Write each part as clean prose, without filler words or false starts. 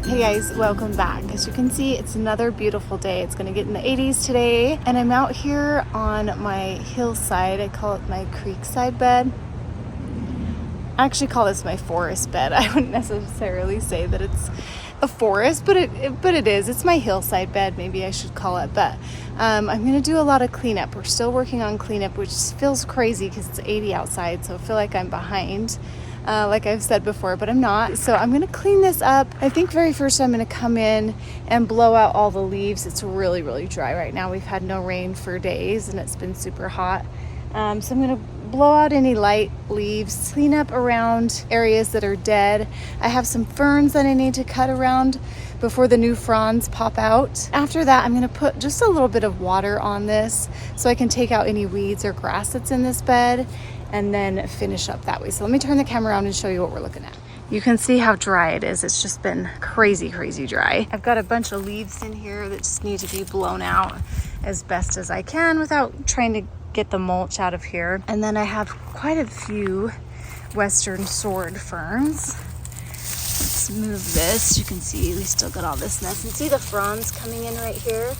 Hey guys, welcome back. As you can see, it's another beautiful day. It's gonna get in the 80s today, and I'm out here on my hillside. I call it my Creekside bed. I actually call this my forest bed. I wouldn't necessarily say that it's a forest, but it is. It's my hillside bed, maybe I should call it. But I'm gonna do a lot of cleanup. We're still working on cleanup, which feels crazy because it's 80 outside, so I feel like I'm behind. Like I've said before, but I'm not. So I'm gonna clean this up. I think very first I'm gonna come in and blow out all the leaves. It's really, really dry right now. We've had no rain for days and it's been super hot. So I'm gonna blow out any light leaves, clean up around areas that are dead. I have some ferns that I need to cut around before the new fronds pop out. After that, I'm gonna put just a little bit of water on this so I can take out any weeds or grass that's in this bed and then finish up that way. So let me turn the camera around and show you what we're looking at. You can see how dry it is. It's just been crazy, crazy dry. I've got a bunch of leaves in here that just need to be blown out as best as I can without trying to get the mulch out of here. And then I have quite a few western sword ferns. Let's move this. You can see we still got all this mess. And see the fronds coming in right here?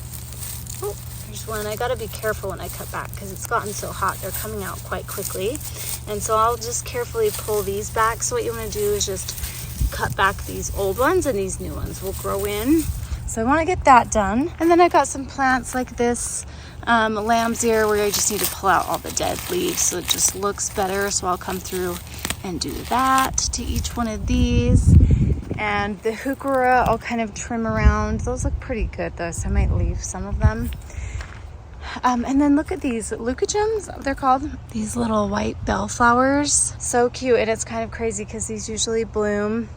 Oh, there's one. I gotta be careful when I cut back because it's gotten so hot. They're coming out quite quickly. And so I'll just carefully pull these back. So what you wanna do is just cut back these old ones and these new ones will grow in. So I wanna get that done. And then I got some plants like this lamb's ear where I just need to pull out all the dead leaves so it just looks better. So I'll come through and do that to each one of these. And the heuchera I'll kind of trim around. Those look pretty good though, so I might leave some of them. And then look at these leucogems, they're called. These little white bellflowers. So cute, and it's kind of crazy because these usually bloom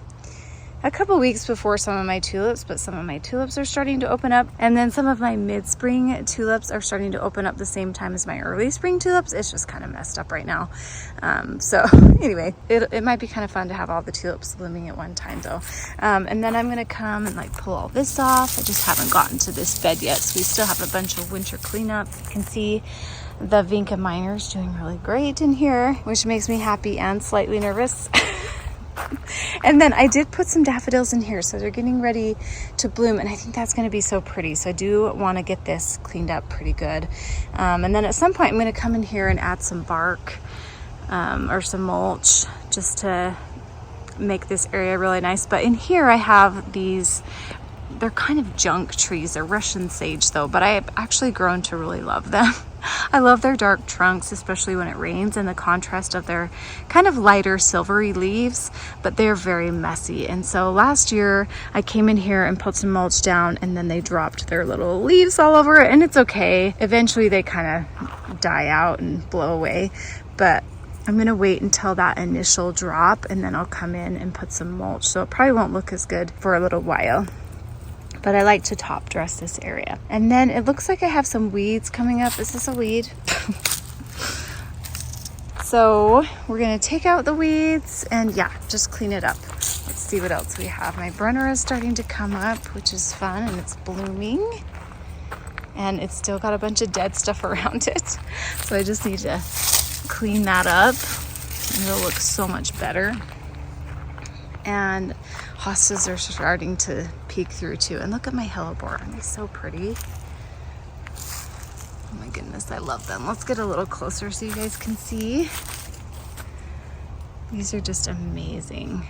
a couple weeks before some of my tulips, but some of my tulips are starting to open up. And then some of my mid-spring tulips are starting to open up the same time as my early spring tulips. It's just kind of messed up right now. So anyway, it might be kind of fun to have all the tulips blooming at one time though. And then I'm gonna come and like pull all this off. I just haven't gotten to this bed yet, so we still have a bunch of winter cleanup. You can see the Vinca miner's doing really great in here, which makes me happy and slightly nervous. And then I did put some daffodils in here, so they're getting ready to bloom, and I think that's going to be so pretty. So I do want to get this cleaned up pretty good. And then at some point I'm going to come in here and add some bark or some mulch just to make this area really nice. But in here I have these, they're kind of junk trees. They're Russian sage though, but I have actually grown to really love them. I love their dark trunks, especially when it rains, and the contrast of their kind of lighter silvery leaves, but they're very messy. And so last year I came in here and put some mulch down, and then they dropped their little leaves all over it, and it's okay. Eventually they kind of die out and blow away, but I'm gonna wait until that initial drop and then I'll come in and put some mulch. So it probably won't look as good for a little while, but I like to top dress this area. And then it looks like I have some weeds coming up. Is this a weed? So we're gonna take out the weeds and yeah, just clean it up. Let's see what else we have. My Brenner is starting to come up, which is fun, and it's blooming. And it's still got a bunch of dead stuff around it. So I just need to clean that up and it'll look so much better. And hostas are starting to peek through too. And look at my hellebore, they're so pretty. Oh my goodness, I love them. Let's get a little closer so you guys can see. These are just amazing.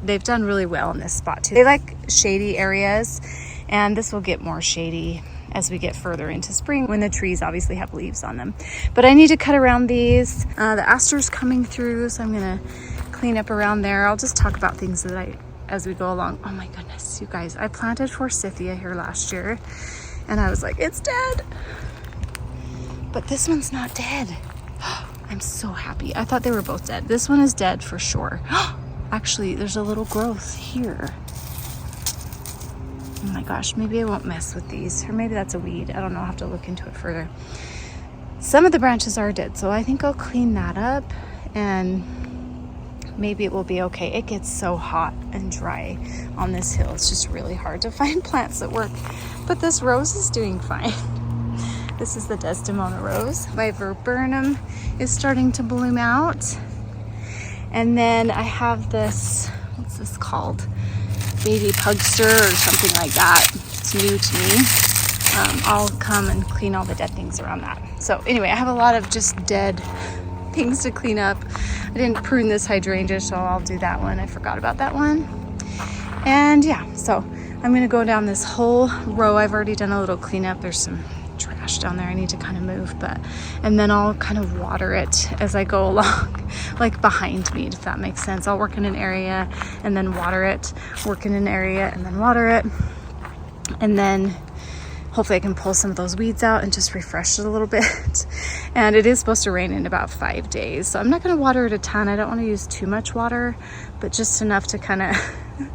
They've done really well in this spot too. They like shady areas, and this will get more shady as we get further into spring when the trees obviously have leaves on them. But I need to cut around these. The aster's coming through, so I'm gonna clean up around there. I'll just talk about things that as we go along. Oh my goodness, you guys, I planted forsythia here last year and I was like, it's dead. But this one's not dead. I'm so happy. I thought they were both dead. This one is dead for sure. Actually, there's a little growth here. Oh my gosh, maybe I won't mess with these, or maybe that's a weed. I don't know, I'll have to look into it further. Some of the branches are dead, so I think I'll clean that up and maybe it will be okay. It gets so hot and dry on this hill. It's just really hard to find plants that work, but this rose is doing fine. This is the Desdemona rose. My viburnum is starting to bloom out. And then I have this, what's this called? Baby pugster or something like that. It's new to me. I'll come and clean all the dead things around that. So anyway, I have a lot of just dead things to clean up. I didn't prune this hydrangea, so I'll do that one. I forgot about that one. And yeah, so I'm gonna go down this whole row. I've already done a little cleanup. There's some trash down there I need to kind of move, and then I'll kind of water it as I go along, like behind me, if that makes sense. I'll work in an area and then water it, work in an area and then water it, and then hopefully I can pull some of those weeds out and just refresh it a little bit. And it is supposed to rain in about 5 days, so I'm not going to water it a ton. I don't want to use too much water, but just enough to kind of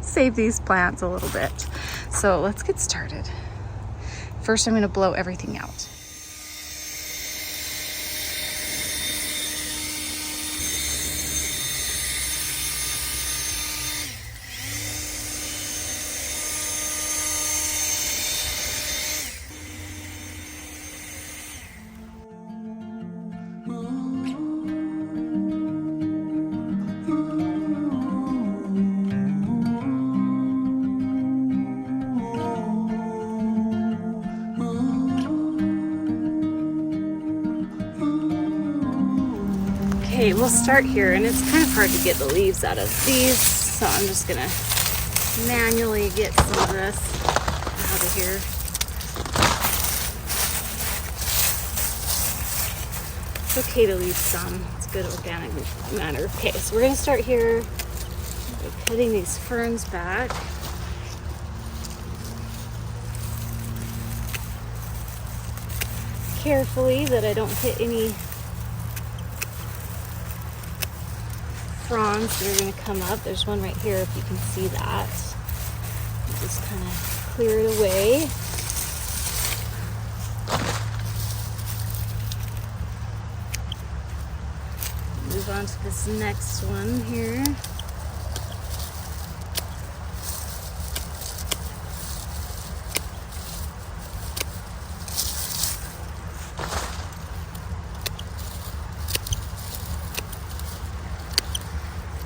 save these plants a little bit. So let's get started. First, I'm going to blow everything out. Okay, we'll start here, and it's kind of hard to get the leaves out of these, so I'm just gonna manually get some of this out of here. It's okay to leave some. It's good organic matter. Okay, so we're gonna start here by cutting these ferns back. Carefully, that I don't hit any fronds that are going to come up. There's one right here if you can see that. Just kind of clear it away. Move on to this next one here.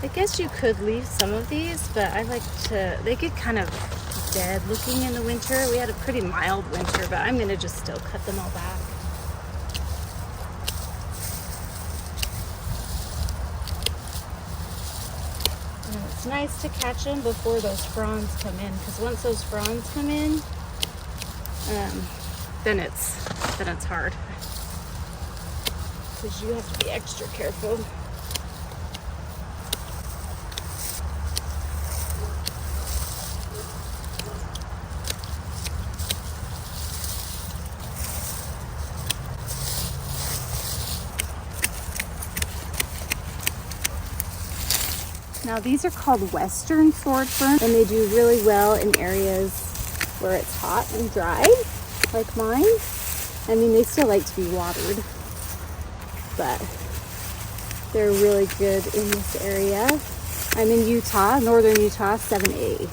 I guess you could leave some of these, but I like to, they get kind of dead looking in the winter. We had a pretty mild winter, but I'm gonna just still cut them all back. And it's nice to catch them before those fronds come in, because once those fronds come in, then it's hard. Because you have to be extra careful. Now these are called Western sword fern, and they do really well in areas where it's hot and dry, like mine. I mean, they still like to be watered, but they're really good in this area. I'm in Utah, northern Utah, 7A.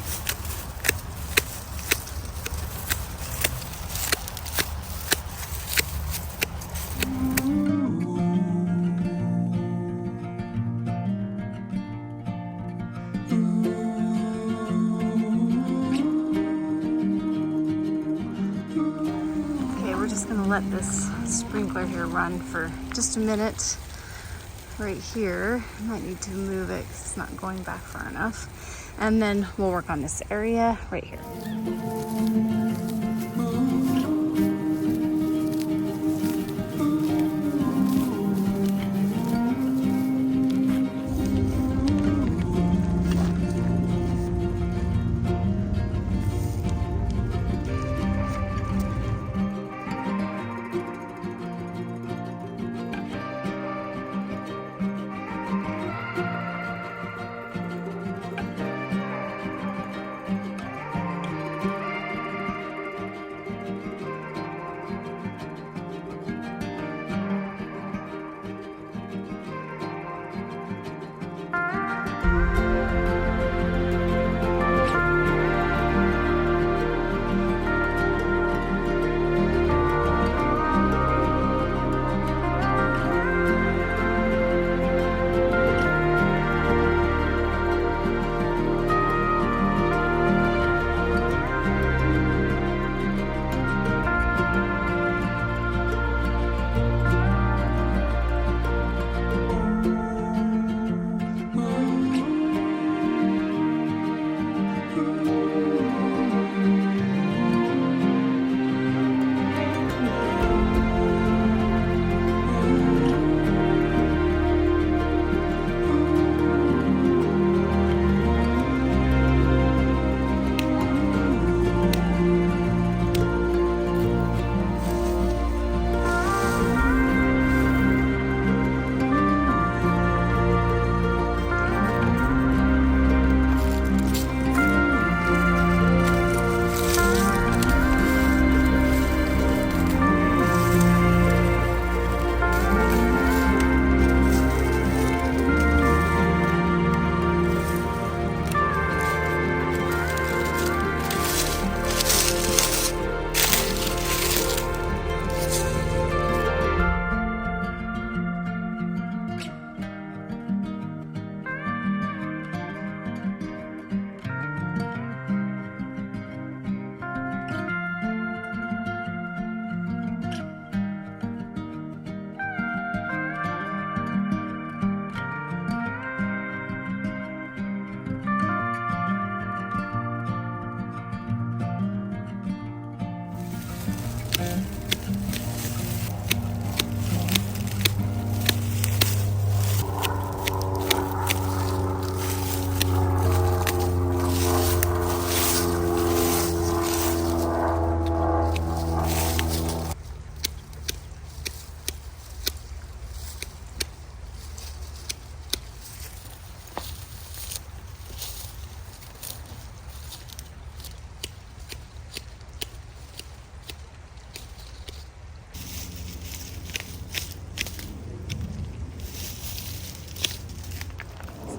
Let this sprinkler here run for just a minute right here. I might need to move it because it's not going back far enough. And then we'll work on this area right here.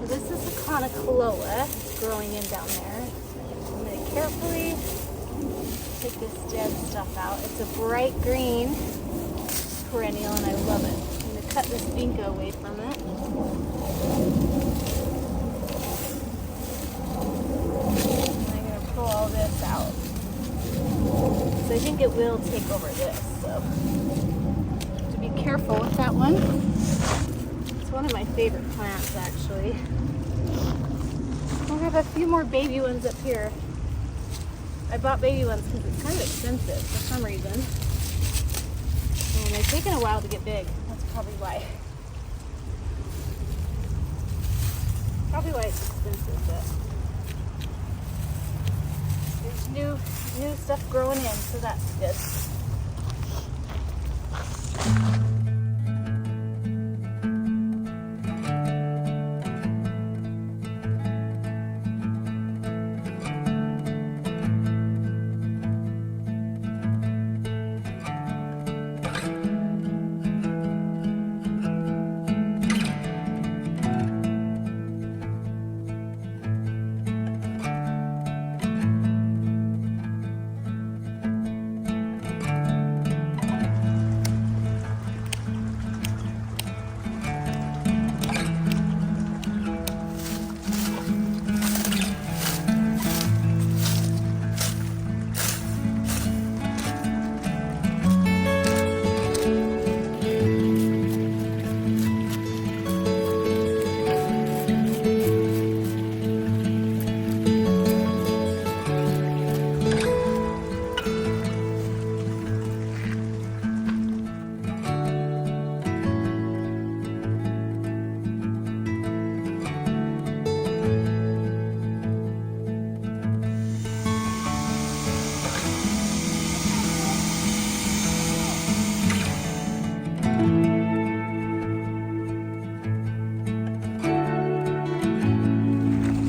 So this is the Conocaloa growing in down there. I'm going to carefully take this dead stuff out. It's a bright green perennial and I love it. I'm going to cut this vinca away from it. And I'm going to pull all this out. So I think it will take over this. So have to be careful with that one. It's one of my favorite plants actually. We have a few more baby ones up here. I bought baby ones because it's kind of expensive for some reason. And they've taken a while to get big. That's probably why. Probably why it's expensive, but there's new stuff growing in, so that's good.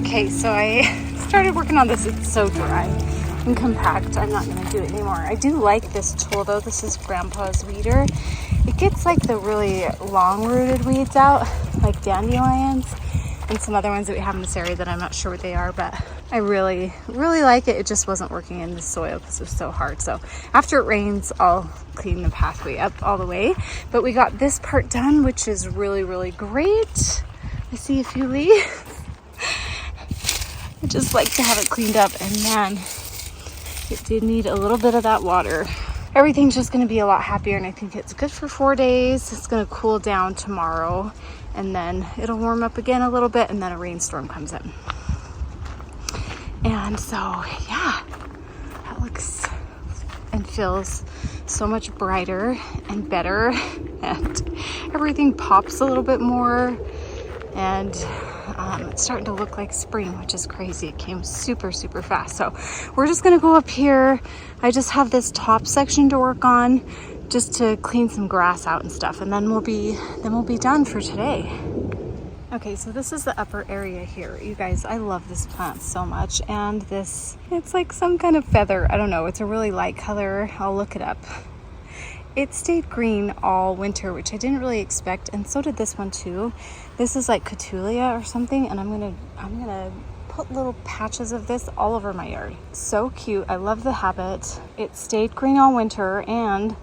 Okay, so I started working on this. It's so dry and compact. I'm not going to do it anymore. I do like this tool though. This is Grandpa's weeder. It gets like the really long-rooted weeds out, like dandelions and some other ones that we have in this area that I'm not sure what they are, but I really like it. It just wasn't working in the soil because it was so hard. So after it rains, I'll clean the pathway up all the way. But we got this part done, which is really great. I see a few leaves. I just like to have it cleaned up, and man, it did need a little bit of that water. Everything's just going to be a lot happier, and I think it's good for 4 days. It's going to cool down tomorrow, and then it'll warm up again a little bit, and then a rainstorm comes in. And so, yeah, that looks and feels so much brighter and better, and everything pops a little bit more, and it's starting to look like spring, which is crazy. It came super fast. So we're just gonna go up here. I just have this top section to work on just to clean some grass out and stuff, and then we'll be done for today. Okay, so this is the upper area here. You guys, I love this plant so much, and this, it's like some kind of feather. I don't know, it's a really light color. I'll look it up. It stayed green all winter, which I didn't really expect, and so did this one too. This is like Cotulia or something, and I'm gonna put little patches of this all over my yard. So cute. I love the habit. It stayed green all winter, and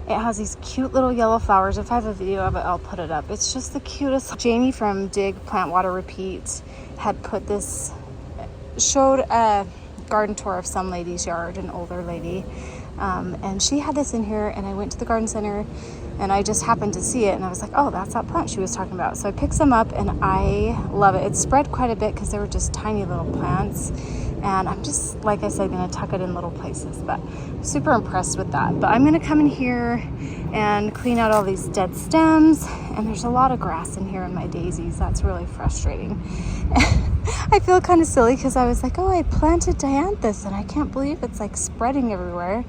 it has these cute little yellow flowers. If I have a video of it, I'll put it up. It's just the cutest. Jamie from Dig Plant Water Repeat had put this, showed a garden tour of some lady's yard, an older lady. And she had this in here, and I went to the garden center and I just happened to see it, and I was like, oh, that's that plant she was talking about. So I picked some up, and I love it. It spread quite a bit because they were just tiny little plants, and I'm just, like I said, gonna tuck it in little places, but super impressed with that. But I'm gonna come in here and clean out all these dead stems, and there's a lot of grass in here in my daisies. That's really frustrating. I feel kind of silly because I was like, oh, I planted dianthus, and I can't believe it's like spreading everywhere.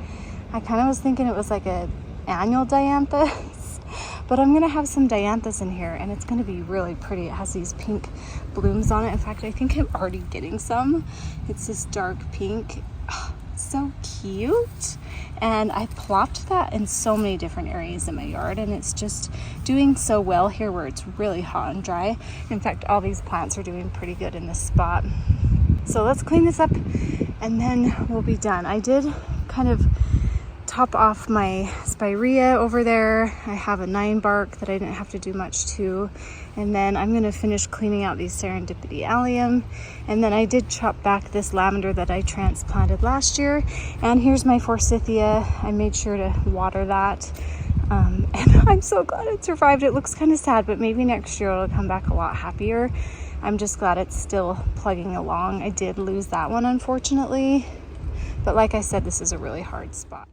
I kind of was thinking it was like a annual dianthus, but I'm gonna have some dianthus in here, and it's gonna be really pretty. It has these pink blooms on it. In fact, I think I'm already getting some. It's this dark pink. Oh, so cute. And I plopped that in so many different areas in my yard, and it's just doing so well here where it's really hot and dry. In fact, all these plants are doing pretty good in this spot. So let's clean this up and then we'll be done. I did kind of top off my spirea over there. I have a 9 bark that I didn't have to do much to. And then I'm gonna finish cleaning out these serendipity allium. And then I did chop back this lavender that I transplanted last year. And here's my forsythia. I made sure to water that. And I'm so glad it survived. It looks kind of sad, but maybe next year it'll come back a lot happier. I'm just glad it's still plugging along. I did lose that one, unfortunately. But like I said, this is a really hard spot.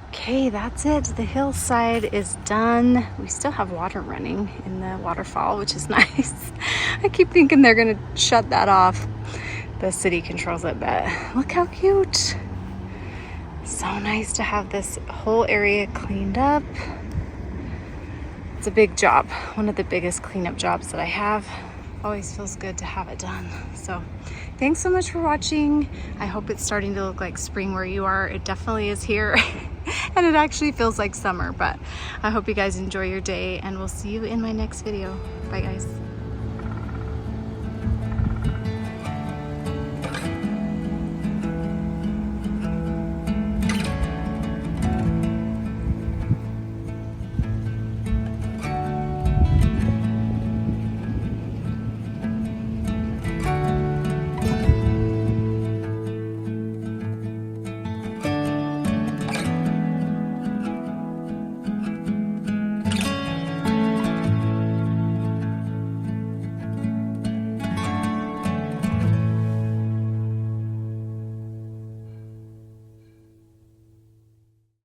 Okay, that's it. The hillside is done. We still have water running in the waterfall, which is nice. I keep thinking they're gonna shut that off. The city controls it, but look how cute. So nice to have this whole area cleaned up. It's a big job, one of the biggest cleanup jobs that I have. Always feels good to have it done. So thanks so much for watching. I hope it's starting to look like spring where you are. It definitely is here. And it actually feels like summer, but I hope you guys enjoy your day, and we'll see you in my next video. Bye guys.